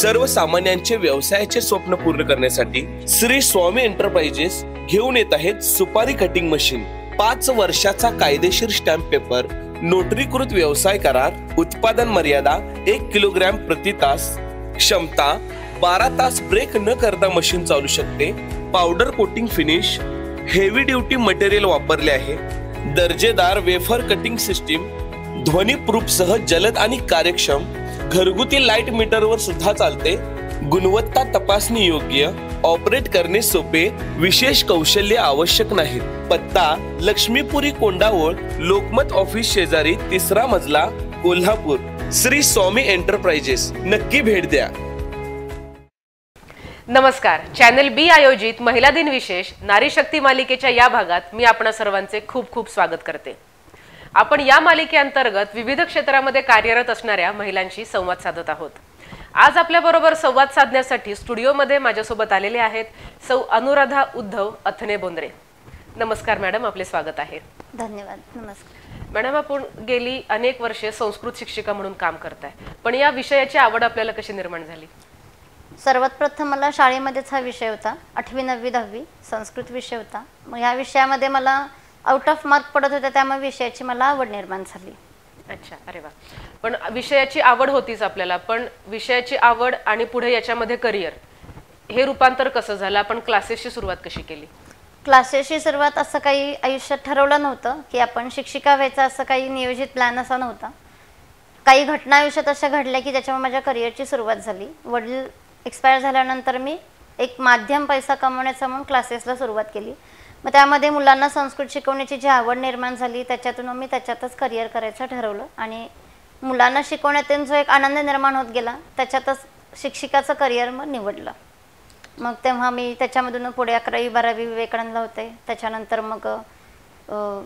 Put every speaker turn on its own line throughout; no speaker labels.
सर्वसामान्यांचे व्यवसायाचे स्वप्न पूर्ण करण्यासाठी श्री स्वामी एंटरप्राइजेस घेऊन येत आहेत सुपारी कटिंग मशीन। 5 वर्षाचा कायदेशीर स्टॅम्प पेपर, नोटरीकृत व्यवसाय करार, उत्पादन मर्यादा 1 किलोग्रॅम प्रति तास, क्षमता 12 तास ब्रेक न करता मशीन चालू शकते। Powder coating finish, heavy duty material वापरले आहे। दर्जेदार वेफर कटिंग सिस्टीम, ध्वनी प्रूफ सह जलद आणि कार्यक्षम, घरगुती लाईट मीटरवर सुद्धा चालते। गुणवत्ता तपासणी योग्य, ऑपरेट करणे सोपे, विशेष कौशल्य आवश्यक नाही। पत्ता लक्ष्मीपुरी कोंडावळ, लोकमत ऑफिस शेजारी, 3रा मजला, कोल्हापूर। श्री स्वामी एंटरप्राइजेस, नक्की भेट द्या।
नमस्कार, चॅनल बी आयोजित महिला दिन विशेष नारी शक्ती मालिकेच्या या भागात मी आपणा सर्वांचे खूप खूप स्वागत करते। आपण या मालिकेअंतर्गत विविध क्षेत्रामध्ये कार्यरत असणाऱ्या महिलांशी संवाद साधत आहोत। आज आपल्या बरोबर संवाद साधण्यासाठी स्टुडिओमध्ये माझ्यासोबत आलेले आहेत सौ अनुराधा उद्धव अथने बोंद्रे। नमस्कार मॅडम, आपले स्वागत आहे।
धन्यवाद। नमस्कार
मॅडम, आपण गेली अनेक वर्षे संस्कृत शिक्षिका म्हणून काम करताय, पण या विषयाची आवड आपल्याला कशी निर्माण झाली?
सर्वात प्रथम मला शाळेमध्येच हा विषय होता, 8वी 9वी 10वी संस्कृत विषय होता। मग या विषयामध्ये मला आउट ऑफ मार्क पडत होते, त्यामुळे विषयाची मला आवड निर्माण झाली।
अच्छा, अरे वा। पण विषयाची आवड होतीच आपल्याला, पण विषयाची आवड आणि पुढे याच्यामध्ये करिअर हे रूपांतर कसं झालं? आपण क्लासेसची सुरुवात कशी केली?
क्लासेसची सुरुवात असं काही आयुष्यात ठरवलं नव्हतं की आपण शिक्षिका व्हायचं, असं काही नियोजित प्लॅन असा नव्हता। काही घटना आयुष्यात अशा घडल्या की ज्याच्यामुळे माझ्या करिअरची सुरुवात झाली। वडील एक्सपायर झाल्यानंतर मी एक माध्यम पैसा कमवण्याचा म्हणून क्लासेसला सुरुवात केली। मग त्यामध्ये मुलांना संस्कृत शिकवण्याची जी आवड निर्माण झाली, त्याच्यातून मी त्याच्यातच करिअर करायचं ठरवलं आणि मुलांना शिकवण्यातून जो एक आनंद निर्माण होत गेला, त्याच्यातच शिक्षिकाचं करिअर मग निवडलं। मग तेव्हा मी त्याच्यामधून पुढे 11वी 12वी विवेकानंदला होते, त्याच्यानंतर मग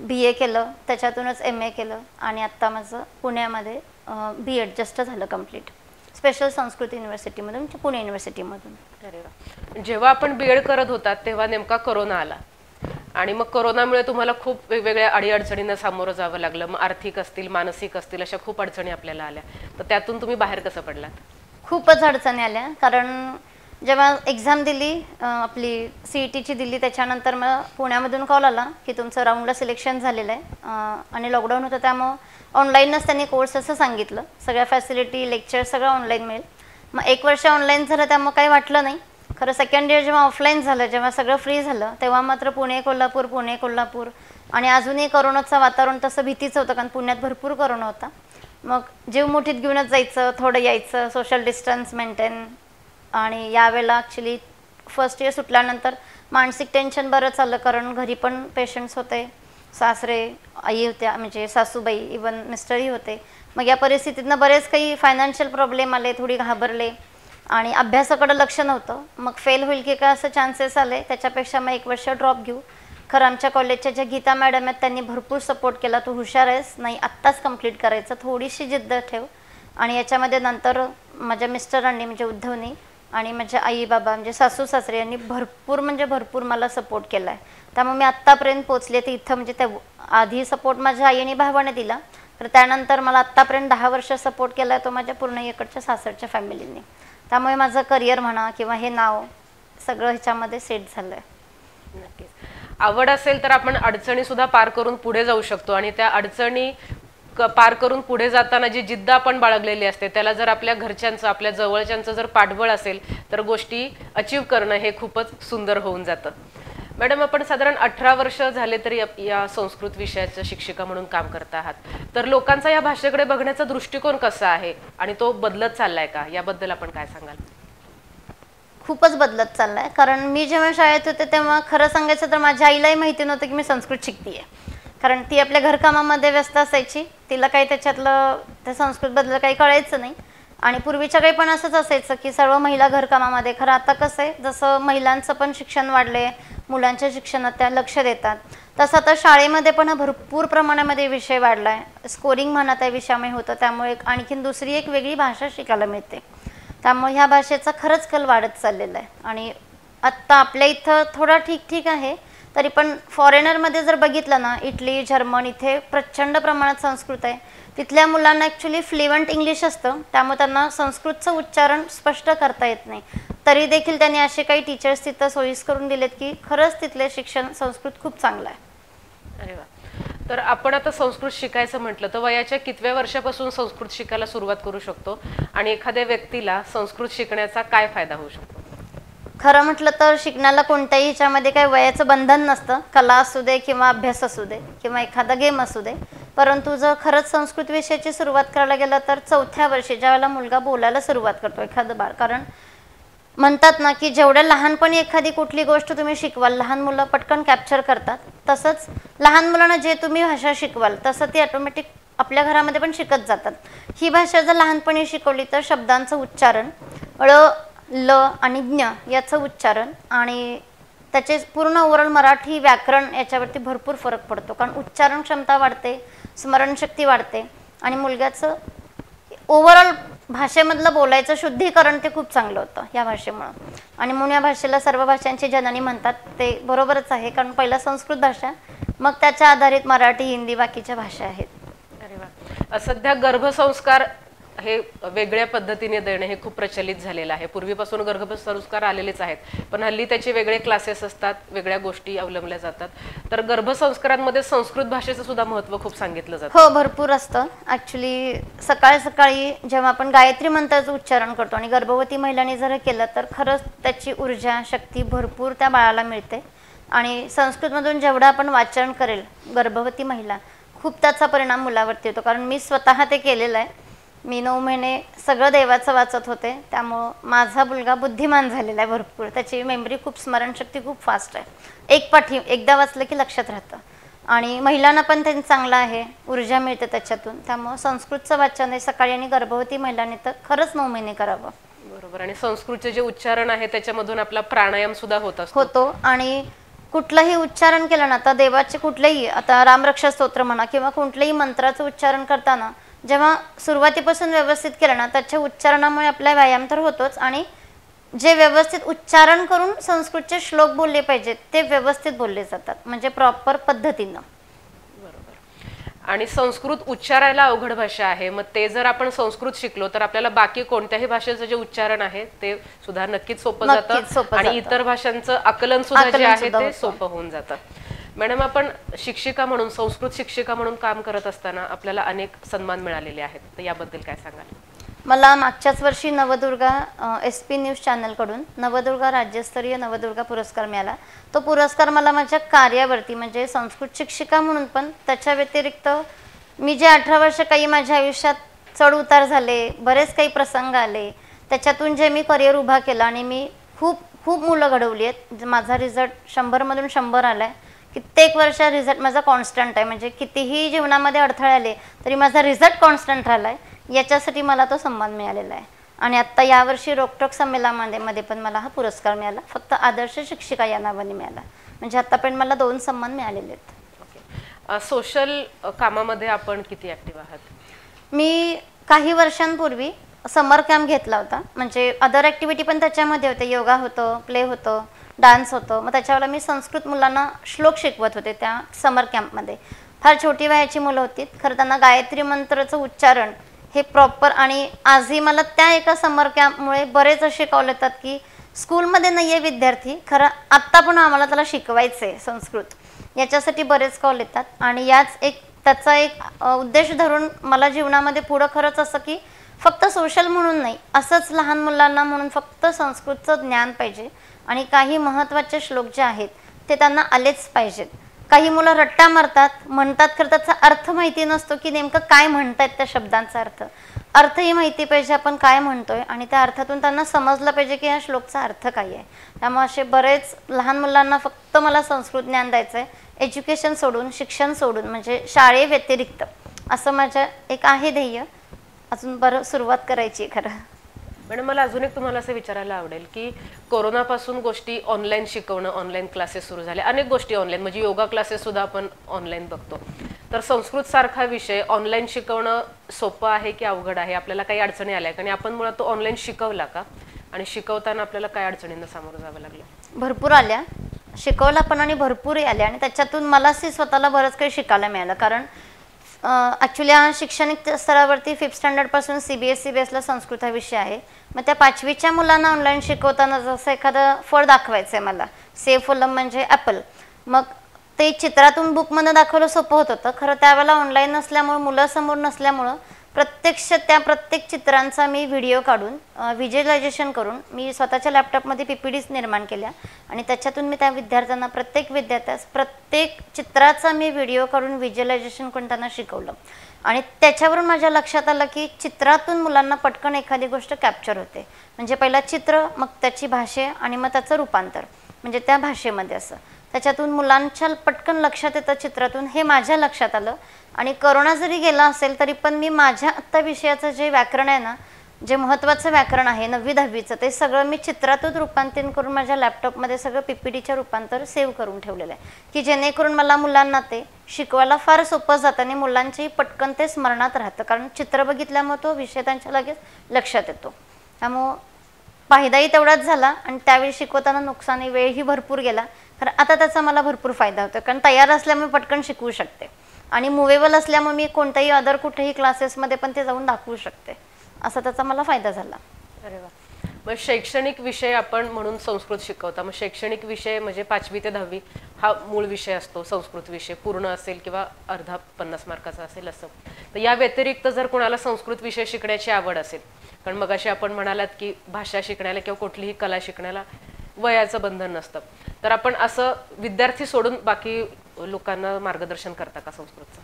BA केलं, त्याच्यातूनच MA केलं आणि आत्ता माझं पुण्यामध्ये B.Ed जस्ट झालं कंप्लीट, स्पेशल संस्कृत युनिव्हर्सिटीमधून, पुणे युनिव्हर्सिटीमधून।
अरे वा। जेव्हा आपण B.Ed करत होतात तेव्हा नेमका कोरोना आला आणि मग कोरोनामुळे तुम्हाला खूप वेगवेगळ्या अडीअडचणींना सामोरं जावं लागलं। मग आर्थिक असतील, मानसिक असतील, अशा खूप अडचणी आपल्याला आल्या, तर त्यातून तुम्ही बाहेर कसं पडलात?
खूपच अडचणी आल्या, कारण जेव्हा एक्झाम दिली, आपली CETची दिली, त्याच्यानंतर मग पुण्यामधून कॉल आला की तुमचं राऊंडला सिलेक्शन झालेलं आहे आणि लॉकडाऊन होतं, त्यामुळं ऑनलाईनच त्यांनी कोर्स असं सांगितलं, सगळ्या फॅसिलिटी, लेक्चर सगळं ऑनलाईन मिळेल। मग 1 वर्ष ऑनलाईन झालं, त्यामुळे काही वाटलं नाही। खरं सेकंड इयर जेव्हा ऑफलाईन झालं, जेव्हा सगळं फ्री झालं, तेव्हा मात्र पुणे कोल्हापूर आणि अजूनही कोरोनाचं वातावरण तसं भीतीचं होतं, कारण पुण्यात भरपूर कोरोना होता। मग जीव मुठीत घेऊनच जायचं, थोडं यायचं, सोशल डिस्टन्स मेंटेन। आणि यावेळेला ॲक्च्युली फर्स्ट इयर सुटल्यानंतर मानसिक टेन्शन बरंच आलं, कारण घरी पण पेशंट्स होते, सासरे आई होत्या, म्हणजे सासूबाई, इवन मिस्टरही होते। मग या परिस्थितीतनं बरेच काही फायनान्शियल प्रॉब्लेम आले, थोडी घाबरले आणि अभ्यासाकडे लक्ष नव्हतं। मग फेल होईल की काय असं चान्सेस आले, त्याच्यापेक्षा मग 1 वर्ष ड्रॉप घेऊ। खरं आमच्या कॉलेजच्या ज्या गीता मॅडम आहेत त्यांनी भरपूर सपोर्ट केला, तू हुशार आहेस, नाही आत्ताच कंप्लीट करायचं, थोडीशी जिद्द ठेव। आणि याच्यामध्ये नंतर माझ्या मिस्टरांनी म्हणजे उद्धवनी आणि माझ्या आई बाबा म्हणजे सासू सासरे यांनी भरपूर मला सपोर्ट केला आहे, त्यामुळे मी आत्तापर्यंत पोचले ते इथं। म्हणजे त्या आधी सपोर्ट माझ्या आई आणि भावाने दिला, तर त्यानंतर मला आत्तापर्यंत 10 वर्ष सपोर्ट केला आहे तो माझ्या पूर्ण इकडच्या सासरच्या फॅमिलीने। त्यामुळे माझं करिअर म्हणा किंवा हे नाव सगळं ह्याच्यामध्ये सेट झालं आहे।
नक्कीच, आवड असेल तर आपण अडचणी सुद्धा पार करून पुढे जाऊ शकतो आणि त्या अडचणी पार करून पुढे जाताना जी जिद्द आपण बाळगलेली असते, त्याला जर आपल्या घरच्यांचं, आपल्या जवळच्यांचं जर पाठबळ असेल तर गोष्टी अचीव करणं हे खूपच सुंदर होऊन जातं। मॅडम, आपण साधारण 18 वर्ष झाले तरी या संस्कृत विषयाचं शिक्षिका म्हणून काम करत आहात, तर लोकांचा या भाषेकडे बघण्याचा दृष्टिकोन कसा आहे आणि तो बदलत चाललाय का? याबद्दल आपण काय सांगाल?
खूपच बदलत चाललाय, कारण मी जेव्हा शाळेत होते तेव्हा खरं सांगायचं तर माझ्या आईलाही माहिती नव्हतं की मी संस्कृत शिकतेय, कारण ती आपल्या घरकामामध्ये व्यस्त असायची, तिला काही त्याच्यातलं त्या संस्कृतबद्दल काही कळायचं नाही। आणि पूर्वीच्या काही पण असंच असायचं की सर्व महिला घरकामामध्ये। खरं आता कसं आहे, जसं महिलांचं पण शिक्षण वाढले, मुलांच्या शिक्षणात त्या लक्ष देतात, तसं आता शाळेमध्ये पण भरपूर प्रमाणामध्ये विषय वाढला आहे। स्कोरिंग म्हणा त्या विषयामुळे होतं, त्यामुळे आणखीन दुसरी एक वेगळी भाषा शिकायला मिळते, त्यामुळे ह्या भाषेचा खरंच कल वाढत चाललेला आहे। आणि आत्ता आपल्या इथं थोडा ठीक आहे, तरी पण फॉरेनरमध्ये जर बघितलं ना, इटली, जर्मन, इथे प्रचंड प्रमाणात संस्कृत आहे. तिथल्या मुलांना ॲक्च्युली फ्लुएंट इंग्लिश असतं, त्यामुळे त्यांना संस्कृतचं उच्चारण स्पष्ट करता येत नाही. तरी देखील त्यांनी असे काही टीचर्स तिथं सोयीस करून दिलेत की खरंच तिथले शिक्षण संस्कृत खूप चांगलं आहे.
अरे वा. तर आपण आता संस्कृत शिकायचं म्हटलं तर वयाच्या कितव्या वर्षापासून संस्कृत शिकायला सुरुवात करू शकतो आणि एखाद्या व्यक्तीला संस्कृत शिकण्याचा काय फायदा होऊ शकतो?
खरं म्हटलं तर शिकण्याला कोणत्याही ह्याच्यामध्ये काही वयाचं बंधन नसतं. कला असू दे किंवा अभ्यास असू दे किंवा एखादा गेम असू दे. परंतु जर खरंच संस्कृत विषयाची सुरुवात करायला गेलं तर 4थ्या वर्षी ज्यावेळेला मुलगा बोलायला सुरुवात करतो एखादं बाळ, कारण म्हणतात ना की जेवढ्या लहानपणी एखादी कुठली गोष्ट तुम्ही शिकवाल लहान मुलं पटकन कॅप्चर करतात, तसंच लहान मुलांना जे तुम्ही भाषा शिकवाल तसं ती ऑटोमॅटिक आपल्या घरामध्ये पण शिकत जातात. ही भाषा जर लहानपणी शिकवली तर शब्दांचं उच्चारण, ळ, ल आणि ज्ञ याचं उच्चारण आणि त्याचे पूर्ण ओव्हरऑल मराठी व्याकरण याच्यावरती भरपूर फरक पडतो. कारण उच्चारण क्षमता वाढते, स्मरणशक्ती वाढते आणि मुलग्याचं ओव्हरऑल भाषेमधलं बोलायचं शुद्धीकरण ते खूप चांगलं होतं या भाषेमुळं. आणि म्हणून या भाषेला सर्व भाषांची जननी म्हणतात. ते बरोबरच आहे, कारण पहिला संस्कृत भाषा, मग त्याच्या आधारित मराठी, हिंदी, बाकीच्या भाषा आहेत.
अरे वा. सध्या गर्भसंस्कार हे वेगळ्या पद्धतीने देणे हे खूप प्रचलित झालेलं आहे. पूर्वीपासून गर्भसंस्कार आलेलेच आहेत, पण हल्ली त्याचे वेगळे क्लासेस असतात, वेगळ्या गोष्टी अवलंबल्या जातात. तर गर्भसंस्कारांमध्ये संस्कृत भाषेचं सुद्धा महत्त्व खूप सांगितलं जातं.
हो, भरपूर असतं. ॲक्च्युली सकाळी सकाळी जेव्हा आपण गायत्री मंत्राचं उच्चारण करतो आणि गर्भवती महिलांनी जर केलं तर खरंच त्याची ऊर्जा, शक्ती भरपूर त्या बाळाला मिळते. आणि संस्कृतमधून जेवढं आपण वाचन करेल गर्भवती महिला, खूप त्याचा परिणाम मुलावरती होतो. कारण मी स्वतः ते केलेलं आहे. मी 9 महिने सगळं देवाचं वाचत होते, त्यामुळं माझा मुलगा बुद्धिमान झालेला आहे भरपूर. त्याची मेमरी खूप, स्मरणशक्ती खूप फास्ट आहे. एक पाठी एकदा वाचलं की लक्षात राहतं. आणि महिलांना पण त्यांनी चांगलं आहे, ऊर्जा मिळते त्याच्यातून. त्यामुळं संस्कृतचं वाचन आहे सकाळी आणि गर्भवती महिलांनी तर खरंच 9 महिने करावं.
बरोबर. आणि संस्कृतचे जे उच्चारण आहे त्याच्यामधून आपला प्राणायाम सुद्धा होतो.
आणि कुठलंही उच्चारण केलं ना, तर देवाचे कुठलेही, आता रामरक्षा स्तोत्र म्हणा किंवा कुठल्याही मंत्राचं उच्चारण करताना जेव्हा सुरुवातीपासून व्यवस्थित केलं ना, त्याच्या उच्चारणामुळे आपला व्यायाम तर होतोच आणि जे व्यवस्थित उच्चारण करून संस्कृतचे श्लोक बोलले पाहिजेत ते व्यवस्थित बोलले जातात, म्हणजे प्रॉपर पद्धतीनं.
बरोबर. आणि संस्कृत उच्चारायला अवघड भाषा आहे, मग ते जर आपण संस्कृत शिकलो तर आपल्याला बाकी कोणत्याही भाषेचं जे उच्चारण आहे ते सुद्धा नक्कीच सोपं जातं आणि इतर भाषांचं आकलन सुद्धा जे आहे ते सोपं होऊन जातं. मॅडम, आपण शिक्षिका म्हणून, संस्कृत शिक्षिका म्हणून काम करत असताना आपल्याला अनेक सन्मान मिळालेले आहेत, तर याबद्दल काय सांगाल?
मला मागच्याच वर्षी नवदुर्गा SP न्यूज चॅनलकडून नवदुर्गा राज्यस्तरीय नवदुर्गा पुरस्कार मिळाला. तो पुरस्कार मला माझ्या कार्यावरती, म्हणजे संस्कृत शिक्षिका म्हणून पण, त्याच्या व्यतिरिक्त मी जे 18 वर्ष काही माझ्या आयुष्यात चढ उतार झाले, बरेच काही प्रसंग आले, त्याच्यातून जे मी करिअर उभा केलं आणि मी खूप खूप मुलं घडवली आहेत. माझा रिझल्ट 100मधून 100 आला आहे. कित्येक वर्ष रिझल्ट माझा कॉन्स्टंट आहे, म्हणजे कितीही जीवनामध्ये अडथळे आले तरी माझा रिझल्ट कॉन्स्टंट राहिला आहे. याच्यासाठी मला तो सन्मान मिळालेला आहे. आणि आत्ता यावर्षी रोकटोक संमेलनामध्ये पण मला हा पुरस्कार मिळाला, फक्त आदर्श शिक्षिका या नावाने मिळाला. म्हणजे आत्तापर्यंत मला 2 सन्मान मिळालेले आहेत.
सोशल कामामध्ये आपण किती ॲक्टिव्ह आहात?
मी काही वर्षांपूर्वी समर कॅम्प घेतला होता, म्हणजे अदर ॲक्टिव्हिटी पण त्याच्यामध्ये होते. योगा होतं, प्ले होतं, डान्स होतं. मग त्याच्यावेळेला मी संस्कृत मुलांना श्लोक शिकवत होते त्या समर कॅम्पमध्ये. फार छोटी वयाची मुलं होती. खरं त्यांना गायत्री मंत्राचं उच्चारण हे प्रॉपर, आणि आजही मला त्या एका समर कॅम्पमुळे बरेच असे कॉल येतात की स्कूलमध्ये नाही आहे विद्यार्थी, खरं आत्ता पण आम्हाला त्याला शिकवायचं आहे संस्कृत, याच्यासाठी बरेच कॉल येतात. आणि याच त्याचा एक उद्देश धरून मला जीवनामध्ये पुढं खरंच असं की फक्त सोशल म्हणून नाही, असंच लहान मुलांना म्हणून फक्त संस्कृतचं ज्ञान पाहिजे आणि काही महत्त्वाचे श्लोक जे आहेत ते त्यांना आलेच पाहिजेत. काही मुलं रट्टा मारतात, म्हणतात, खरं त्याचा अर्थ माहिती नसतो की नेमकं काय म्हणतायत त्या शब्दांचा अर्थही माहिती पाहिजे आपण काय म्हणतोय, आणि त्या अर्थातून त्यांना समजलं पाहिजे की या श्लोकचा अर्थ काय आहे. त्यामुळे असे बरेच लहान मुलांना फक्त मला संस्कृत ज्ञान द्यायचं आहे, एज्युकेशन सोडून, शिक्षण सोडून, म्हणजे शाळेव्यतिरिक्त असं माझं एक आहे ध्येय. अजून बरं सुरुवात करायची खरं.
मॅडम, मला अजून एक तुम्हाला असं विचारायला आवडेल की कोरोनापासून गोष्टी ऑनलाईन शिकवणं, ऑनलाईन क्लासेस सुरू झाले, अनेक गोष्टी ऑनलाईन, म्हणजे योगा क्लासेस सुद्धा आपण ऑनलाईन बघतो. तर संस्कृत सारखा विषय ऑनलाईन शिकवणं सोपं आहे की अवघड आहे? आपल्याला काही अडचणी आल्या आणि आपण मुळात तो ऑनलाईन शिकवला का, आणि शिकवताना आपल्याला काय अडचणींना सामोरं जावं लागलं?
भरपूर आल्या. शिकवला पण आणि भरपूरही आले आणि त्याच्यातून मलाही स्वतःला बरंच काही शिकायला मिळालं. कारण ॲक्च्युली हा शैक्षणिक स्तरावरती 5th स्टँडर्डपासून CBSE बेसला संस्कृत हा विषय आहे. मग त्या 5वीच्या मुलांना ऑनलाईन शिकवताना जसं एखादं फळ दाखवायचं आहे मला, सेब फुलम म्हणजे ॲपल, मग ते चित्रातून बुकमध्ये दाखवलं सोपं होत होतं. खरं त्यावेळेला ऑनलाईन नसल्यामुळं, मुलासमोर नसल्यामुळं प्रत्यक्ष त्या प्रत्येक चित्रांचा मी व्हिडिओ काढून व्हिज्युअलायझेशन करून मी स्वतःच्या लॅपटॉपमध्ये PPTs निर्माण केल्या आणि त्याच्यातून मी त्या विद्यार्थ्यांना, प्रत्येक विद्यार्थ्यास प्रत्येक चित्राचा मी व्हिडिओ काढून व्हिज्युअलायझेशन करून त्यांना शिकवलं. आणि त्याच्यावरून माझ्या लक्षात आलं की चित्रातून मुलांना पटकन एखादी गोष्ट कॅप्चर होते. म्हणजे पहिला चित्र, मग त्याची भाषा आणि मग त्याचं रूपांतर म्हणजे त्या भाषेमध्ये असं. त्याच्यातून मुलांच्या पटकन लक्षात येतं चित्रातून, हे माझ्या लक्षात आलं. आणि करोना जरी गेला असेल तरी पण मी माझ्या आत्ता विषयाचं जे व्याकरण आहे ना, जे महत्त्वाचं व्याकरण आहे 9वी-10वीचं, ते सगळं मी चित्रातून रूपांतरण करून माझ्या लॅपटॉपमध्ये सगळं PPTच्या रूपांतर सेव्ह करून ठेवलेलं आहे की जेणेकरून मला मुलांना ते शिकवायला फार सोपं जातं आणि मुलांचीही पटकन ते स्मरणात राहतं. कारण चित्र बघितल्यामुळे तो विषय त्यांच्या लगेच लक्षात येतो. त्यामुळं फायदाही तेवढाच झाला आणि त्यावेळी शिकवताना नुकसानही, वेळही भरपूर गेला. तर आता त्याचा मला भरपूर फायदा होतो कारण तयार असल्यामुळे पटकन शिकवू शकते आणि मुवेबल असल्यामुळे मी कोणत्याही अदर कुठेही क्लासेसमध्ये पण ते जाऊन दाखवू शकते. असा त्याचा मला फायदा झाला.
अरे वा. मग शैक्षणिक विषय आपण म्हणून संस्कृत शिकवता. मग शैक्षणिक विषय म्हणजे 5वी ते 10वी हा मूळ विषय असतो. संस्कृत विषय पूर्ण असेल किंवा अर्धा 50 मार्काचा असेल असं. तर या व्यतिरिक्त जर कोणाला संस्कृत विषय शिकण्याची आवड असेल, कारण मगाशी आपण म्हणालात की भाषा शिकण्याला किंवा कुठलीही कला शिकण्याला वयाचं बंधन नसतं, तर आपण असं विद्यार्थी सोडून बाकी लोकांना मार्गदर्शन करता का संस्कृतचं?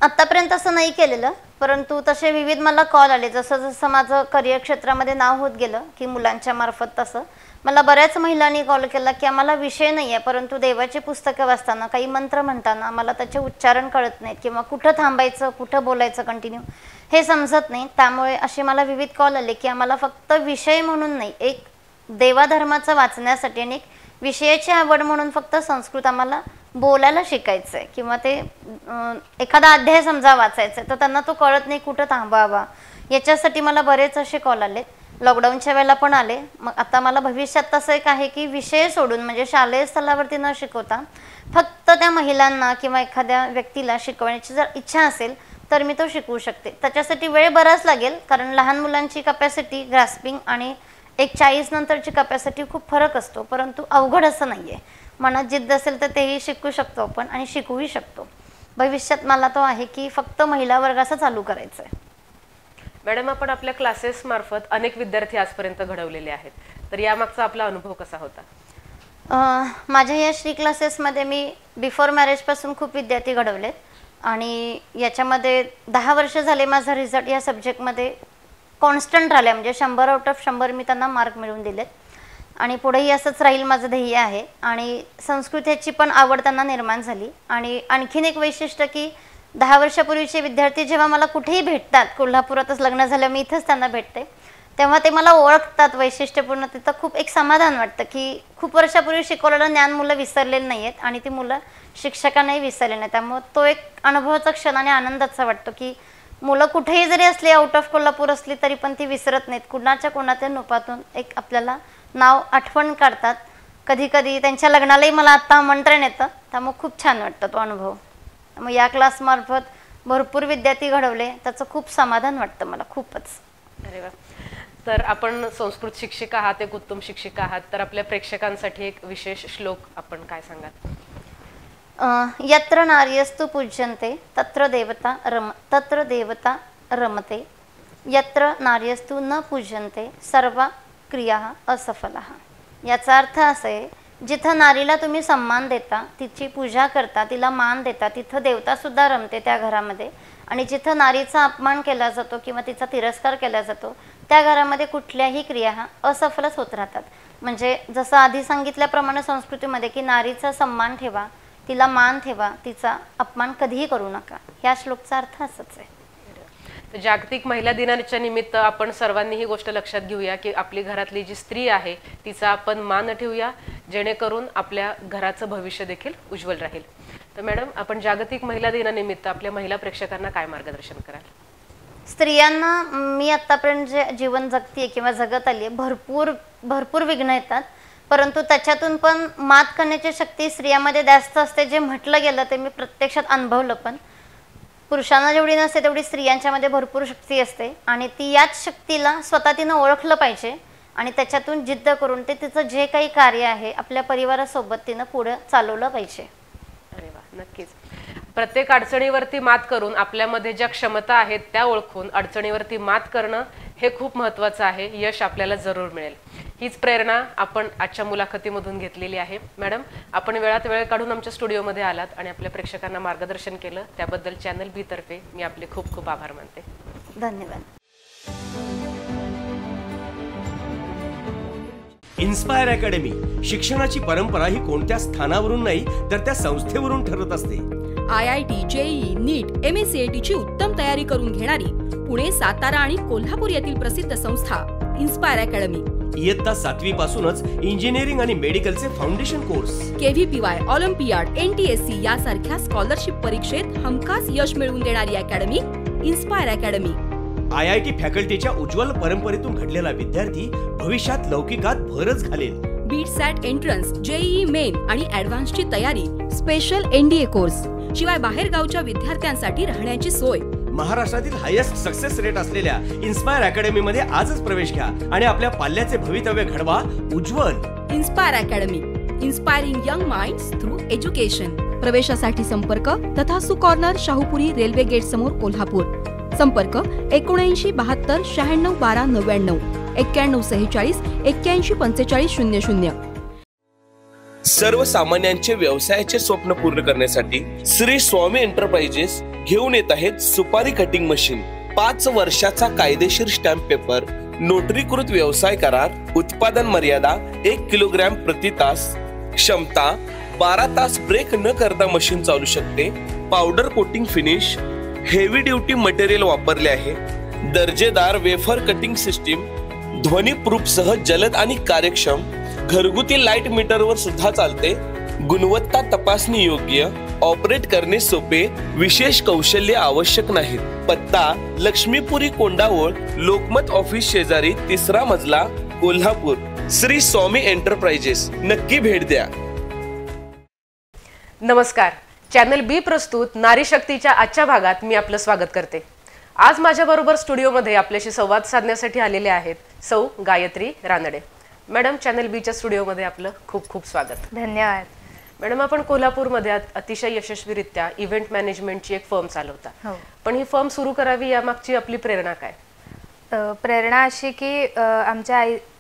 आत्तापर्यंत असं नाही केलेलं, परंतु तसे विविध मला कॉल आले. जसं जसं माझं करिअर क्षेत्रामध्ये नाव होत गेलं की मुलांच्या मार्फत तसं मला बऱ्याच महिलांनी कॉल केला की आम्हाला विषय नाही आहे, परंतु देवाची पुस्तकं वाचताना काही मंत्र म्हणताना आम्हाला त्याचे उच्चारण कळत नाहीत किंवा कुठं थांबायचं, कुठं बोलायचं कंटिन्यू हे समजत नाही. त्यामुळे असे मला विविध कॉल आले की आम्हाला फक्त विषय म्हणून नाही, एक देवाधर्माचं वाचण्यासाठी आणि एक विषयाची आवड म्हणून फक्त संस्कृत आम्हाला बोलायला शिकायचं आहे किंवा ते एखादा अध्याय समजा वाचायचा आहे तर त्यांना तो कळत नाही, कुठं थांबावा. याच्यासाठी मला बरेच असे कॉल आले. लॉकडाऊनच्या वेळेला पण आले. मग आता मला भविष्यात तसं एक आहे की विषय सोडून म्हणजे शालेय स्तरावरती न शिकवता फक्त त्या महिलांना किंवा एखाद्या व्यक्तीला शिकवण्याची जर इच्छा असेल तर मी तो शिकवू शकते. त्याच्यासाठी वेळ बराच लागेल कारण लहान मुलांची कपॅसिटी, ग्रास्पिंग आणि एक 40 नंतरची कपॅसिटी खूप फरक असतो, परंतु अवघड असं नाही आहे. मनात जिद्द असेल तर तेही शिकू शकतो आपण आणि शिकवूही शकतो. भविष्यात मला तो आहे की फक्त महिला वर्गाचं चालू करायचं आहे.
मॅडम, आपण आपल्या क्लासेस मार्फत अनेक विद्यार्थी आजपर्यंत घडवलेले आहेत, तर यामागचा आपला अनुभव कसा होता?
माझ्या या श्री क्लासेसमध्ये मी बिफोर मॅरेजपासून खूप विद्यार्थी घडवलेत आणि याच्यामध्ये 10 वर्ष झाले माझा रिझल्ट या सब्जेक्टमध्ये कॉन्स्टंट राहिला. म्हणजे 100 आउट ऑफ 100 मी त्यांना मार्क मिळवून दिलेत आणि पुढेही असंच राहील माझं ध्येय आहे. आणि संस्कृत ह्याची पण आवड त्यांना निर्माण झाली. आणि आणखीन एक वैशिष्ट्य की 10 वर्षापूर्वीचे विद्यार्थी जेव्हा मला कुठेही भेटतात, कोल्हापुरातच लग्न झालं मी इथंच त्यांना भेटते, तेव्हा ते मला ओळखतात वैशिष्ट्यपूर्ण. तिथं खूप एक समाधान वाटतं की खूप वर्षापूर्वी शिकवलेलं ज्ञान मुलं विसरलेलं नाही आहेत आणि ती मुलं शिक्षकांनाही विसरले नाही. त्यामुळे तो एक अनुभवाचा क्षण आणि आनंदाचा वाटतो की मुलं कुठेही जरी असली, आउट ऑफ कोल्हापूर असली तरी पण ती विसरत नाहीत. कुणाच्या कोणाच्या रूपातून एक आपल्याला नाव आठवण काढतात. कधी कधी त्यांच्या लग्नालाही मला आत्ता आमंत्रण येतं, त्यामुळे खूप छान वाटतं तो अनुभव. मग या क्लासमार्फत भरपूर विद्यार्थी घडवले, त्याचं खूप समाधान वाटतं मला खूपच.
अरे वा. तर आपण संस्कृत शिक्षिका आहात, एक उत्तम शिक्षिका आहात, तर आपल्या प्रेक्षकांसाठी एक विशेष श्लोक आपण काय सांगाल?
यत्र नार्यस्तु पूज्यन्ते तत्र देवता रमते, यत्र नार्यस्तु न पूज्यन्ते सर्व क्रिया असफला. याचा अर्थ असा आहे, जिथं नारीला तुम्ही सन्मान देता, तिची पूजा करता, तिला मान देता, तिथं देवतासुद्धा रमते त्या घरामध्ये. आणि जिथं नारीचा अपमान केला जातो किंवा तिचा तिरस्कार केला जातो त्या घरामध्ये कुठल्याही क्रिया असफलच होत राहतात. म्हणजे जसं आधी सांगितल्याप्रमाणे संस्कृतीमध्ये की नारीचा सन्मान ठेवा, तिला मान ठेवा, तिचा अपमान कधीही करू नका. ह्या श्लोकचा अर्थ असाच आहे.
तर जागतिक महिला दिनाच्या निमित्त आपण सर्वांनी ही गोष्ट लक्षात घेऊया की आपली घरातली जी स्त्री आहे तिचा आपण मान ठेवूया, जेणेकरून आपल्या घराचं भविष्य देखील उज्ज्वल राहील. तर मॅडम, आपण जागतिक महिला दिनानिमित्त आपल्या महिला प्रेक्षकांना काय मार्गदर्शन कराल?
स्त्रियांना मी आतापर्यंत जे जीवन जगते किंवा जगत आली, भरपूर विघ्न येतात, परंतु त्याच्यातून पण मात करण्याची शक्ती स्त्रियांमध्ये जास्त असते, जे म्हटलं गेलं ते मी प्रत्यक्षात अनुभवलं. पण पुरुषांना जेवढी नसते तेवढी स्त्रियांच्यामध्ये भरपूर शक्ती असते आणि ती याच शक्तीला स्वतः तिनं ओळखलं पाहिजे आणि त्याच्यातून जिद्द करून ते तिचं जे काही कार्य आहे आपल्या परिवारासोबत तिनं पुढे चालवलं पाहिजे.
अरे वा, नक्कीच. प्रत्येक अडचणीवरती मात करून आपल्यामध्ये ज्या क्षमता आहेत त्या ओळखून अडचणीवरती मात करणं हे खूप महत्त्वाचं आहे. यश आपल्याला जरूर मिळेल. हीच प्रेरणा आपण आजच्या मुलाखतीमधून घेतलेली आहे. मॅडम, आपण वेळात वेळ काढून आमच्या स्टुडिओमध्ये आलात आणि आपल्या प्रेक्षकांना मार्गदर्शन केलं त्याबद्दल चॅनल बी तर्फे मी आपले खूप खूप आभार मानते.
धन्यवाद.
इन्स्पायर अकॅडमी शिक्षणाची परंपरा ही कोणत्या स्थानावरून नाही तर त्या संस्थेवरून ठरत असते.
IIT, JEE, नीट, MSCIT ची उत्तम तयारी करून घेणारी पुणे, सातारा आणि कोल्हापूर येथील प्रसिद्ध संस्था इन्स्पायर अकॅडमी.
इयत्ता 7वी पासूनच इंजिनिअरिंग आणि मेडिकलचे foundation course,
KVPY, olympiad, NTSC यासारख्या स्कॉलरशिप परीक्षेत हमखास यश मिळवून देणारी अकॅडमी इन्स्पायर अकॅडमी.
IIT फॅकल्टीच्या उज्ज्वल परंपरेतून घडलेला विद्यार्थी भविष्यात लौकिकात भरच घालेल.
BITSAT entrance, JEE Main आणि ॲडव्हान्सची तयारी, स्पेशल NDA कोर्स, शिवाय बाहेर गावच्या विद्यार्थ्यांसाठी राहण्याची सोय.
महाराष्ट्रातील हायेस्ट सक्सेस रेट असलेल्या इन्स्पायर अकॅडमी मध्ये आजच प्रवेश घ्या आणि आपल्या पाल्याचे भवितव्य घडवा उज्ज्वल.
Inspire Academy, inspiring young minds through education. प्रवेशासाठी संपर्क तथासू कॉर्नर, शाहूपुरी, रेल्वे गेट समोर, कोल्हापूर. संपर्क 79 72 96 12 99 91 46 81 45 00.
सर्वसामान्यांचे व्यवसायाचे स्वप्न पूर्ण करण्यासाठी श्री स्वामी एंटरप्राइजेस घेऊन येत आहेत सुपारी कटिंग मशीन. 5 वर्षाचा कायदेशीर स्टॅम्प पेपर, नोटरीकृत व्यवसाय करार, उत्पादन मर्यादा 1 किलोग्रॅम प्रति तास, क्षमता 12 तास ब्रेक न करता मशीन चालू शकते. Powder coating finish, heavy duty material वापरले आहे. दर्जेदार वेफर कटिंग सिस्टीम, ध्वनी प्रूफ सह जलद आणि कार्यक्षम. घरगुती लाईट मीटरवर सुद्धा चालते. गुणवत्ता तपासणी योग्य, ऑपरेट करणे सोपे, विशेष कौशल्य आवश्यक नाहीत. पत्ता लक्ष्मीपुरी कोंडावळ, लोकमत ऑफिस शेजारी, 3रा मजला, कोल्हापूर. श्री स्वामी एंटरप्राइजेस, नक्की भेट द्या.
नमस्कार. चॅनल बी प्रस्तुत नारी शक्तीच्या आजच्या भागात मी आपलं स्वागत करते. आज माझ्याबरोबर स्टुडिओमध्ये आपल्याशी संवाद साधण्यासाठी आलेले आहेत सौ गायत्री रानडे. मॅडम, चॅनल बीच्या स्टुडिओमध्ये आपलं खूप खूप स्वागत.
धन्यवाद.
मॅडम, आपण कोल्हापूरमध्ये अतिशय यशस्वीरित्या इव्हेंट मॅनेजमेंटची एक फर्म चालवता.
हो.
पण ही फर्म सुरू करावी यामागची आपली प्रेरणा काय?
प्रेरणा अशी की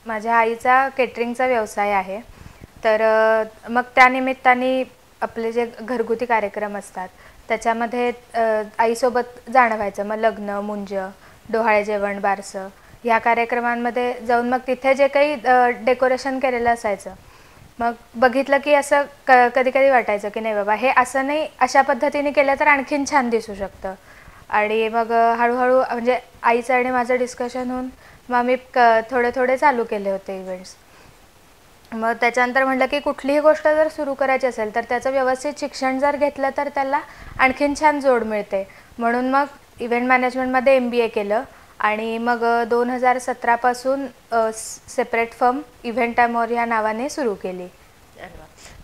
माझ्या आईचा केटरिंगचा व्यवसाय आहे. तर मग त्यानिमित्ताने आपले जे घरगुती कार्यक्रम असतात त्याच्यामध्ये आईसोबत जाणं व्हायचं. मग लग्न, मुंज, डोहाळे जेवण, बारसं ह्या कार्यक्रमांमध्ये जाऊन मग तिथे जे काही डेकोरेशन केलेलं असायचं मग बघितलं की असं कधी कधी वाटायचं की नाही बाबा हे असं नाही, अशा पद्धतीने केलं तर आणखीन छान दिसू शकतं. आणि मग हळूहळू म्हणजे आईचं आणि माझं डिस्कशन होऊन मग मी थोडे चालू केले होते इव्हेंट्स. मग त्याच्यानंतर म्हटलं की कुठलीही गोष्ट जर सुरू करायची असेल तर त्याचं व्यवस्थित शिक्षण जर घेतलं तर त्याला आणखीन छान जोड मिळते. म्हणून मग इव्हेंट मॅनेजमेंटमध्ये MBA केलं आणि मग 2017 पासून सेपरेट फर्म इव्हेंट ॲमोर या नावाने सुरू केली.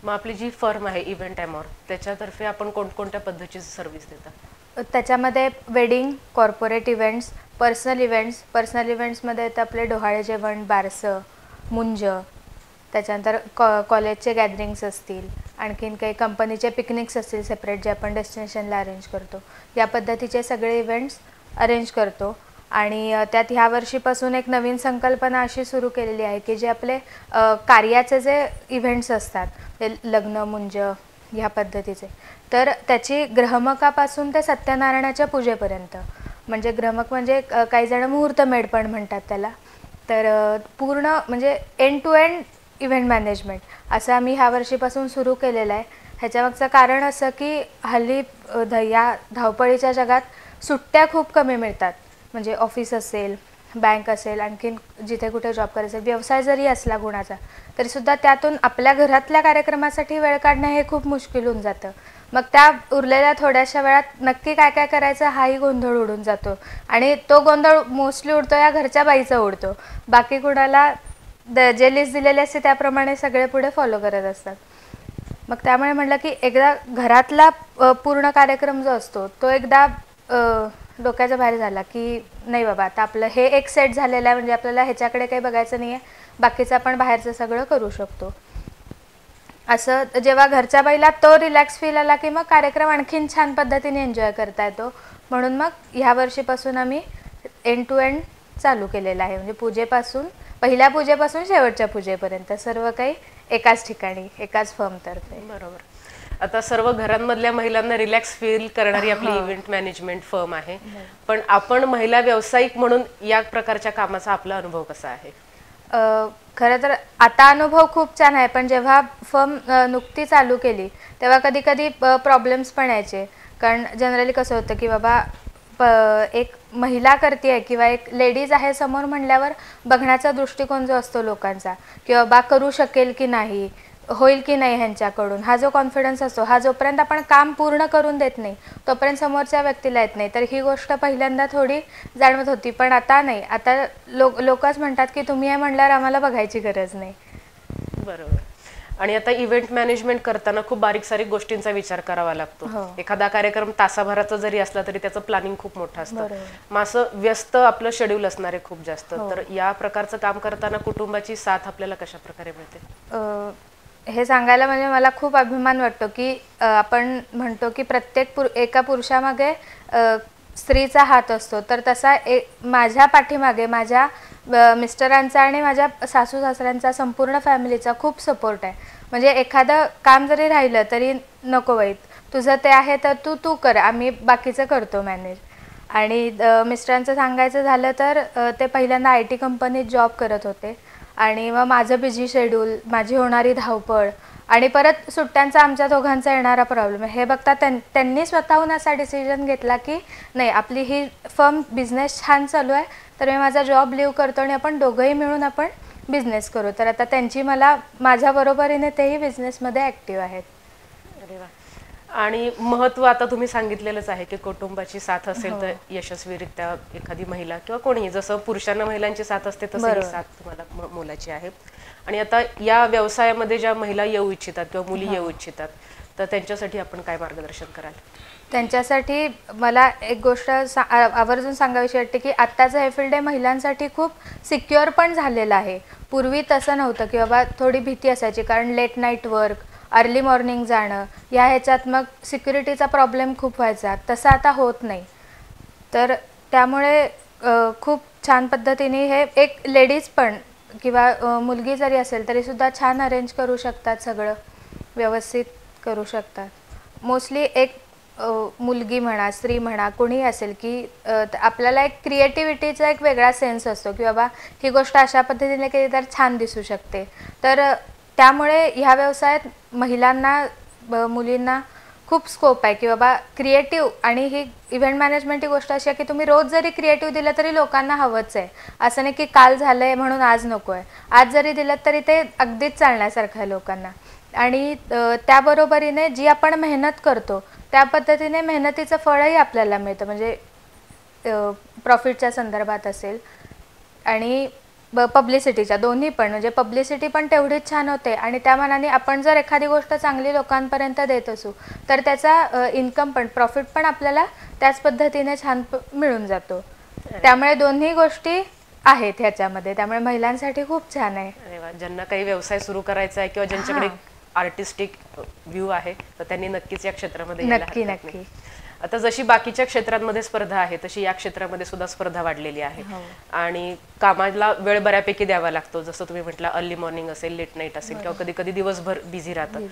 मग आपली जी फर्म आहे इव्हेंट ॲमोर त्याच्यातर्फे आपण कोणकोणत्या पद्धतीची सर्व्हिस देता?
त्याच्यामध्ये वेडिंग, कॉर्पोरेट इव्हेंट्स, पर्सनल इव्हेंट्समध्ये येतं आपले डोहाळे जेवण, बारसं, मुंज, त्याच्यानंतर कॉलेजचे गॅदरिंग्स असतील, आणखीन काही कंपनीचे पिकनिक्स असतील सेपरेट जे आपण डेस्टिनेशनला अरेंज करतो, या पद्धतीचे सगळे इव्हेंट्स अरेंज करतो. आणि त्यात ह्या वर्षीपासून एक नवीन संकल्पना अशी सुरू केलेली आहे की जे आपले कार्याचे जे इव्हेंट्स असतात ते लग्न, मुंज ह्या पद्धतीचे, तर त्याची ग्रहमकापासून ते सत्यनारायणाच्या पूजेपर्यंत, म्हणजे ग्रहमक म्हणजे काही जण मुहूर्तमेढ पण म्हणतात त्याला, तर पूर्ण म्हणजे end to end event management असं आम्ही ह्या वर्षीपासून सुरू केलेलं आहे. ह्याच्यामागचं कारण असं की हल्ली या धावपळीच्या जगात सुट्ट्या खूप कमी मिळतात. म्हणजे ऑफिस असेल, बँक असेल, आणखीन जिथे कुठे जॉब करायचं, व्यवसाय जरी असला गुणाचा तरीसुद्धा त्यातून आपल्या घरातल्या कार्यक्रमासाठी वेळ काढणं हे खूप मुश्किल होऊन जातं. मग त्या उरलेल्या थोड्याशा वेळात नक्की काय काय करायचं हाही गोंधळ उडून जातो. आणि तो गोंधळ मोस्टली उडतो या घरच्या बाईचा उडतो, बाकी कुणाला जे लिस्ट दिलेली असते त्याप्रमाणे सगळे पुढे फॉलो करत असतात. मग त्यामुळे म्हटलं की एकदा घरातला पूर्ण कार्यक्रम जो असतो तो एकदा डोक्याच्या बाहेर झाला की नाही बाबा आता आपलं हे एक सेट झालेलं आहे, म्हणजे आपल्याला ह्याच्याकडे काही बघायचं नाही आहे, बाकीचं आपण बाहेरचं सगळं करू शकतो. असं जेव्हा घरच्या बाईला तो रिलॅक्स फील आला की मग कार्यक्रम आणखीन छान पद्धतीने एन्जॉय करता येतो. म्हणून मग ह्या वर्षीपासून आम्ही एंड टू एंड चालू केलेलं आहे, म्हणजे पूजेपासून पहिल्या पूजेपासून शेवटच्या पूजेपर्यंत सर्व काही एकाच ठिकाणी एकाच फर्मतर्फे.
बरोबर. आता सर्व घरांमधल्या महिलांना रिलॅक्स फील करणारी आपली इव्हेंट मॅनेजमेंट फर्म आहे, पण आपण महिला व्यावसायिक म्हणून या प्रकारच्या कामाचा आपला अनुभव कसा आहे?
खरं तर आता अनुभव खूप छान आहे, पण जेव्हा फर्म नुकती चालू केली तेव्हा कधी कधी प्रॉब्लेम्स पण यायचे. कारण जनरली कसं होतं की बाबा एक महिला करते आहे किंवा एक लेडीज आहे समोर म्हणल्यावर बघण्याचा दृष्टिकोन जो असतो लोकांचा की बाबा करू शकेल की नाही, होईल की नाही ह्यांच्याकडून, हा जो कॉन्फिडन्स असतो हा जोपर्यंत आपण काम पूर्ण करून देत नाही तोपर्यंत समोरच्या व्यक्तीला येत नाही. तर ही गोष्ट पहिल्यांदा थोडी जाणवत होती, पण आता नाही. आता लोकच म्हणतात की तुम्ही हे म्हणल्यावर आम्हाला बघायची गरज नाही.
बरोबर. आणि आता इव्हेंट मॅनेजमेंट करताना खूप बारीक सारीक गोष्टींचा विचार करावा लागतो. एखादा कार्यक्रम तासाभराचा जरी असला तरी त्याचं प्लॅनिंग खूप मोठं असतं. मग असं व्यस्त आपलं शेड्यूल असणार आहे खूप जास्त. तर या प्रकारचं काम करताना कुटुंबाची साथ आपल्याला कशा प्रकारे मिळते?
हे सांगायला म्हणजे मला खूप अभिमान वाटतो की आपण म्हणतो की प्रत्येक एका पुरुषामागे स्त्रीचा हात असतो, तर तसा माझ्या पाठीमागे माझ्या मिस्टरांचा आणि माझ्या सासू सासऱ्यांचा संपूर्ण फॅमिलीचा खूप सपोर्ट आहे. म्हणजे एखादं काम जरी राहिलं तरी नको बाई तुझं ते आहे तर तू कर, आम्ही बाकीचं करतो मॅनेज. आणि मिस्टरांचं सांगायचं झालं तर ते पहिल्यांदा IT कंपनीत जॉब करत होते आणि मग माझं बिझी शेड्यूल, माझी होणारी धावपळ आणि परत सुट्ट्यांचा आमच्या दोघांचा येणारा प्रॉब्लेम हे बघता त्यांनी स्वतःहून असा डिसिजन घेतला की नाही आपली ही फर्म बिझनेस छान चालू आहे तर मी माझा जॉब लिव्ह करतो आणि आपण दोघंही मिळून आपण बिझनेस करू. तर आता त्यांची मला माझ्या बरोबरीने तेही बिझनेसमध्ये ॲक्टिव्ह आहेत.
अरे वा. आणि महत्व आता तुम्ही सांगितलेलंच आहे की कुटुंबाची साथ असेल तर यशस्वीरित्या एखादी महिला किंवा कोणीही, जसं पुरुषांना महिलांची साथ असते तसं ही साथ तुम्हाला मुलाची आहे. आणि आता या व्यवसायामध्ये ज्या महिला येऊ इच्छितात किंवा मुली येऊ इच्छितात तर त्यांच्यासाठी आपण काय मार्गदर्शन कराल?
त्यांच्यासाठी मला एक गोष्ट आवर्जून सांगावीशी वाटते की आत्ताचं हे फील्ड आहे महिलांसाठी खूप सिक्युअर पण झालेलं आहे. पूर्वी तसं नव्हतं की बाबा थोडी भीती असायची, कारण late night work, early morning जाणं या ह्याच्यात मग सिक्युरिटीचा प्रॉब्लेम खूप व्हायचा. तसं आता होत नाही. तर त्यामुळे खूप छान पद्धतीने हे एक लेडीज पण किंवा मुलगी जरी असेल तरीसुद्धा छान अरेंज करू शकतात, सगळं व्यवस्थित करू शकतात. मोस्टली एक मुलगी म्हणा स्त्री म्हणा कोणीही असेल की आपल्याला एक क्रिएटिव्हिटीचा एक वेगळा सेन्स असतो की बाबा ही गोष्ट अशा पद्धतीने केली तर छान दिसू शकते. तर त्यामुळे ह्या व्यवसायात महिलांना मुलींना खूप स्कोप आहे की बाबा क्रिएटिव्ह. आणि ही इव्हेंट मॅनेजमेंट ही गोष्ट अशी आहे की तुम्ही रोज जरी क्रिएटिव्ह दिलं तरी लोकांना हवंच आहे. असं नाही की काल झालं आहे म्हणून आज नको आहे. आज जरी दिलं तरी ते अगदीच चालण्यासारखं आहे लोकांना. आणि त्याबरोबरीने जी आपण मेहनत करतो त्या पद्धतीने मेहनतीचं फळही आपल्याला मिळतं, म्हणजे प्रॉफिटच्या संदर्भात असेल आणि पब्लिसिटीच्या दोन्ही पण. म्हणजे पब्लिसिटी पण तेवढीच छान होते आणि त्या मानाने आपण जर एखादी गोष्ट चांगली लोकांपर्यंत देत असू तर त्याचा इन्कम पण प्रॉफिट पण आपल्याला त्याच पद्धतीने छान मिळून जातो. त्यामुळे दोन्ही गोष्टी आहेत ह्याच्यामध्ये. त्यामुळे महिलांसाठी खूप छान आहे.
अरे वा. ज्यांना काही व्यवसाय सुरू करायचा आहे किंवा ज्यांच्याकडे आर्टिस्टिक व्ह्यू आहे तर त्यांनी नक्कीच या क्षेत्रामध्ये
नक्की नक्की.
आता जशी बाकीच्या क्षेत्रांमध्ये स्पर्धा आहे तशी या क्षेत्रामध्ये सुद्धा स्पर्धा वाढलेली आहे आणि कामाला वेळ बऱ्यापैकी द्यावा लागतो. जसं तुम्ही म्हटलं अर्ली मॉर्निंग असेल, लेट नाईट असेल किंवा कधी कधी दिवसभर बिझी राहतं.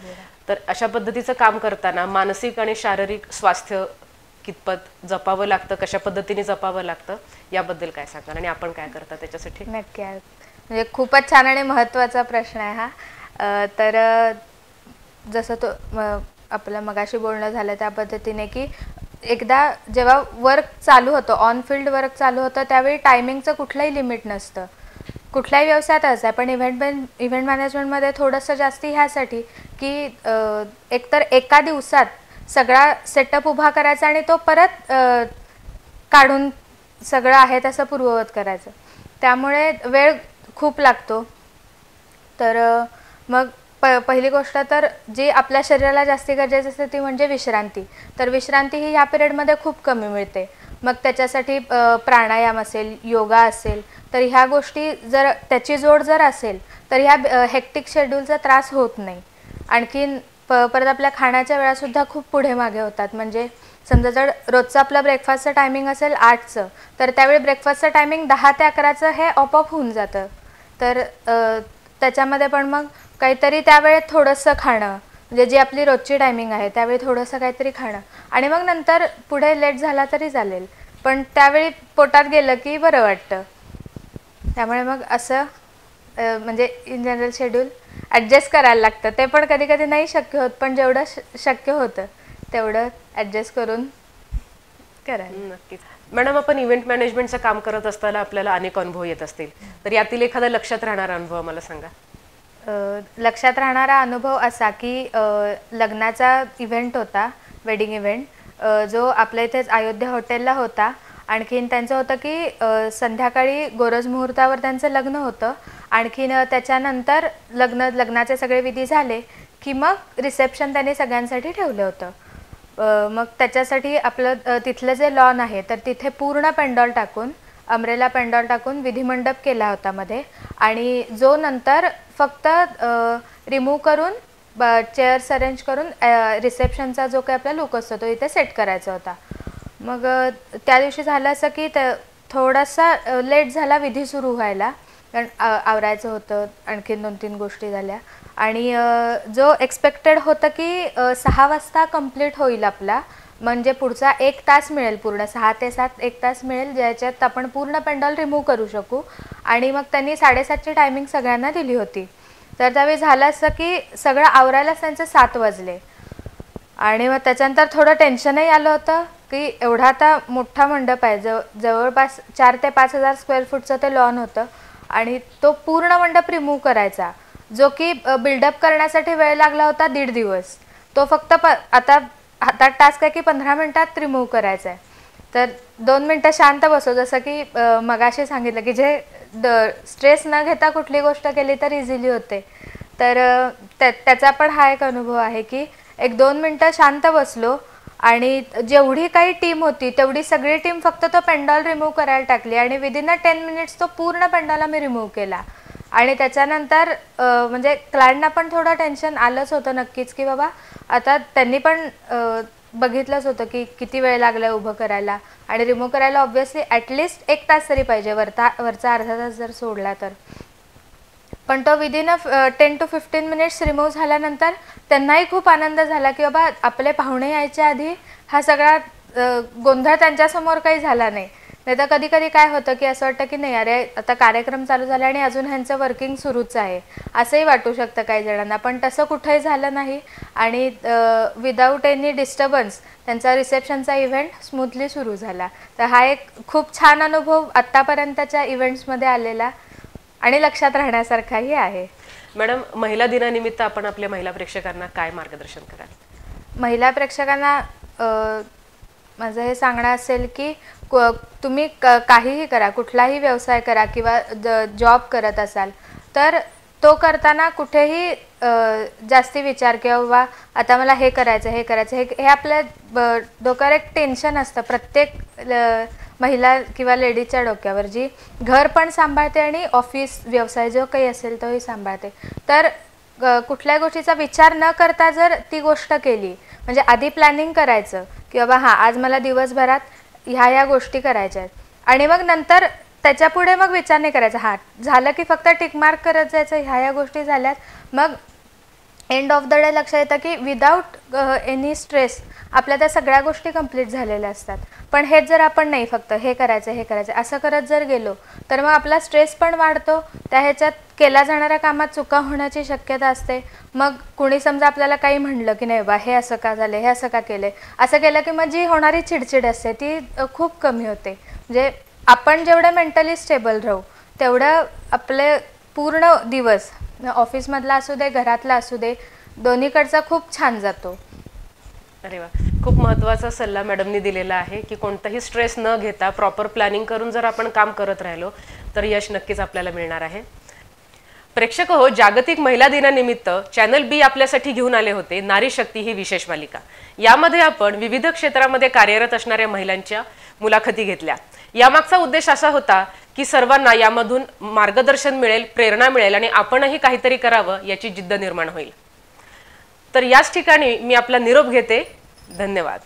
तर अशा पद्धतीचं काम करताना मानसिक आणि शारीरिक स्वास्थ्य कितपत जपावं लागतं, कशा पद्धतीने जपावं लागतं याबद्दल काय सांगाल आणि आपण काय करता त्याच्यासाठी?
नक्की. म्हणजे खूपच छान आणि महत्त्वाचा प्रश्न आहे हा. तर जसं तो आपलं मगाशी बोलणं झालं त्या पद्धतीने की एकदा जेव्हा वर्क चालू होतं, ऑन फील्ड वर्क चालू होतं त्यावेळी टायमिंगचं कुठलंही लिमिट नसतं. कुठल्याही व्यवसायात असं आहे, पण इव्हेंट मॅनेजमेंटमध्ये थोडंसं जास्ती ह्यासाठी की एकतर एका दिवसात सगळा सेटअप उभा करायचा आणि तो परत काढून सगळं आहे तसं पूर्ववत करायचं. त्यामुळे वेळ खूप लागतो तर मग पहिली गोष्ट तर जी आपल्या शरीराला जास्ती गरजेची असते ती म्हणजे विश्रांती. तर विश्रांती ही ह्या पिरियडमध्ये खूप कमी मिळते. मग त्याच्यासाठी प्राणायाम असेल, योगा असेल, तर ह्या गोष्टी जर त्याची जोड जर असेल तर ह्या हेक्टिक शेड्यूलचा त्रास होत नाही. आणखीन परत आपल्या खाण्याच्या वेळासुद्धा खूप पुढे मागे होतात. म्हणजे समजा जर रोजचं आपलं ब्रेकफास्टचं टायमिंग असेल 8चं, तर त्यावेळी ब्रेकफास्टचं टायमिंग 10 ते 11चं हे आपोआप होऊन जातं. तर त्याच्यामध्ये पण मग काहीतरी त्यावेळेत थोडंसं खाणं, म्हणजे जी आपली रोजची टायमिंग आहे त्यावेळी थोडंसं काहीतरी खाणं, आणि मग नंतर पुढे लेट झाला तरी चालेल, पण त्यावेळी पोटात गेलं की बरं वाटतं. त्यामुळे मग असं म्हणजे इन जनरल शेड्यूल ॲडजस्ट करायला लागतं. ते पण कधी कधी नाही शक्य होत, पण जेवढं शक्य होतं तेवढं ॲडजस्ट करून करायला.
नक्कीच मॅडम, आपण इव्हेंट मॅनेजमेंटचं काम करत असताना आपल्याला अनेक अनुभव येत असतील, तर यातील एखादा लक्षात राहणारा अनुभव मला सांगा.
लक्षात राहणारा अनुभव असा की लग्नाचा इव्हेंट होता, वेडिंग इव्हेंट, जो आपल्या इथेच अयोध्या हॉटेलला होता. आणखीन त्यांचं होतं की संध्याकाळी गोरज मुहूर्तावर त्यांचं लग्न होतं. आणखीन त्याच्यानंतर लग्नाचे सगळे विधी झाले की मग रिसेप्शन त्यांनी सगळ्यांसाठी ठेवलं होतं. मग त्याच्यासाठी आपलं तिथलं जे लॉन आहे तर तिथे पूर्ण पेंडॉल टाकून, अम्ब्रेला पेंडॉल टाकून विधिमंडप केला होता मध्ये, आणि जो नंतर फक्त रिमूव्ह करून चेअर्स अरेंज करून रिसेप्शनचा जो काही आपला लुक असतो तो इथे सेट करायचा होता. मग त्या दिवशी झालं असं की थोडासा लेट झाला विधी सुरू व्हायला, कारण आवरायचं होतं, आणखीन 2-3 गोष्टी झाल्या, आणि जो एक्सपेक्टेड होतं की 6 वाजता कंप्लीट होईल आपला, म्हणजे पुढचा 1 तास मिळेल, पूर्ण 6 ते 7 1 तास मिळेल, ज्याच्यात आपण पूर्ण पेंडॉल रिमूव्ह करू शकू. आणि मग त्यांनी 7:30ची टायमिंग सगळ्यांना दिली होती. तर त्यावेळी झालं असं की सगळं आवरायलाच त्यांचे 7 वाजले, आणि मग त्याच्यानंतर थोडं टेन्शनही आलं होतं की एवढा आता मोठा मंडप आहे, जवळपास 4 ते 5 हजार स्क्वेअर फूटचं ते लॉन होतं, आणि तो पूर्ण मंडप रिमूव्ह करायचा, जो की बिल्डअप करण्यासाठी वेळ लागला होता 1.5 दिवस. तो फक्त आता हातात टास्क आहे की 15 मिनिटात रिमूव्ह करायचा आहे. तर 2 मिनटं शांत बसो, जसं की मगाशी सांगितलं की जे स्ट्रेस न घेता कुठली गोष्ट केली तर इझिली होते. तर त्याचा पण हा एक अनुभव आहे की 1-2 मिनटं शांत बसलो, आणि जेवढी काही टीम होती तेवढी सगळी टीम फक्त तो पेंडॉल रिमूव्ह करायला टाकली, आणि विदिन 10 मिनिट्स तो पूर्ण पेंडॉल आम्ही रिमूव्ह केला. आणि त्याच्यानंतर म्हणजे क्लायंटना पण थोडं टेन्शन आलंच होतं नक्कीच, की बाबा आता त्यांनी पण बघितलंच होतं की किती वेळ लागला उभं करायला, आणि रिमूव्ह करायला ऑब्व्हियसली ॲटलिस्ट 1 तास तरी पाहिजे, वरचा अर्धा तास जर सोडला तर. पण तो विदिन 10 to 15 मिनिट्स रिमूव्ह झाल्यानंतर त्यांनाही खूप आनंद झाला की बाबा आपले पाहुणे यायच्या आधी हा सगळा गोंधळ त्यांच्यासमोर काही झाला नाही. नाही तर कधी कधी काय होतं की असं वाटतं की नाही, अरे आता कार्यक्रम चालू झाला आणि अजून ह्यांचं वर्किंग सुरूच आहे, असंही वाटू शकतं काही जणांना, पण तसं कुठंही झालं नाही. आणि विदाऊट एनी डिस्टर्बन्स त्यांचा रिसेप्शनचा इव्हेंट स्मूथली सुरू झाला. तर हा एक खूप छान अनुभव आत्तापर्यंतच्या इव्हेंट्समध्ये आलेला आणि लक्षात राहण्यासारखाही आहे.
मॅडम, महिला दिनानिमित्त आपण आपल्या महिला प्रेक्षकांना काय मार्गदर्शन कराल?
महिला प्रेक्षकांना माझं हे सांगणं असेल की तुम्ही काहीही करा, कुठलाही व्यवसाय करा किंवा जॉब करत असाल तर तो करताना कुठेही जास्ती विचार की बाबा आता मला हे करायचं हे आपल्या डोक्यावर एक टेन्शन असतं प्रत्येक महिला किंवा लेडीजच्या डोक्यावर, जी घर पण सांभाळते आणि ऑफिस व्यवसाय जो काही असेल तोही सांभाळते. तर कुठल्याही गोष्टीचा विचार न करता जर ती गोष्ट केली, म्हणजे आधी प्लॅनिंग करायचं की बाबा हां आज मला दिवसभरात ह्या गोष्टी करायच्या आहेत, आणि मग नंतर त्याच्या पुढे मग विचार नाही करायचा, हां झालं की फक्त टिक मार्क करत जायचं, ह्या गोष्टी झाल्यात, मग एंड ऑफ द डे लक्षात येतं की विदाऊट एनी स्ट्रेस आपल्या त्या सगळ्या गोष्टी कंप्लीट झालेल्या असतात. पण हेच जर आपण नाही फक्त हे करायचं असं करत जर गेलो तर मग आपला स्ट्रेस पण वाढतो, त्या ह्याच्यात केल्या जाणाऱ्या कामात चुका होण्याची शक्यता असते. मग कुणी समजा आपल्याला काही म्हणलं की नाही बा हे असं का झालं, हे असं का केलं, असं केलं की मग जी होणारी चिडचिड असते ती खूप कमी होते. म्हणजे आपण जेवढं मेंटली स्टेबल राहू तेवढं आपले पूर्ण दिवस ऑफिसमधला असू दे घरातला असू दे दोन्हीकडचा खूप छान जातो.
अरे वा, खूप महत्त्वाचा सल्ला मॅडमनी दिलेला आहे की कोणताही स्ट्रेस न घेता प्रॉपर प्लॅनिंग करून जर आपण काम करत राहिलो तर यश नक्कीच आपल्याला मिळणार आहे. प्रेक्षक हो, जागतिक महिला दिनानिमित्त चॅनल बी आपल्यासाठी घेऊन आले होते नारी शक्ती ही विशेष मालिका. यामध्ये आपण विविध क्षेत्रामध्ये कार्यरत असणाऱ्या महिलांच्या मुलाखती घेतल्या. यामागचा उद्देश असा होता की सर्वांना यामधून मार्गदर्शन मिळेल, प्रेरणा मिळेल आणि आपणही काहीतरी करावं याची जिद्द निर्माण होईल. तर याच ठिकाणी मी आपला निरोप घेते. धन्यवाद.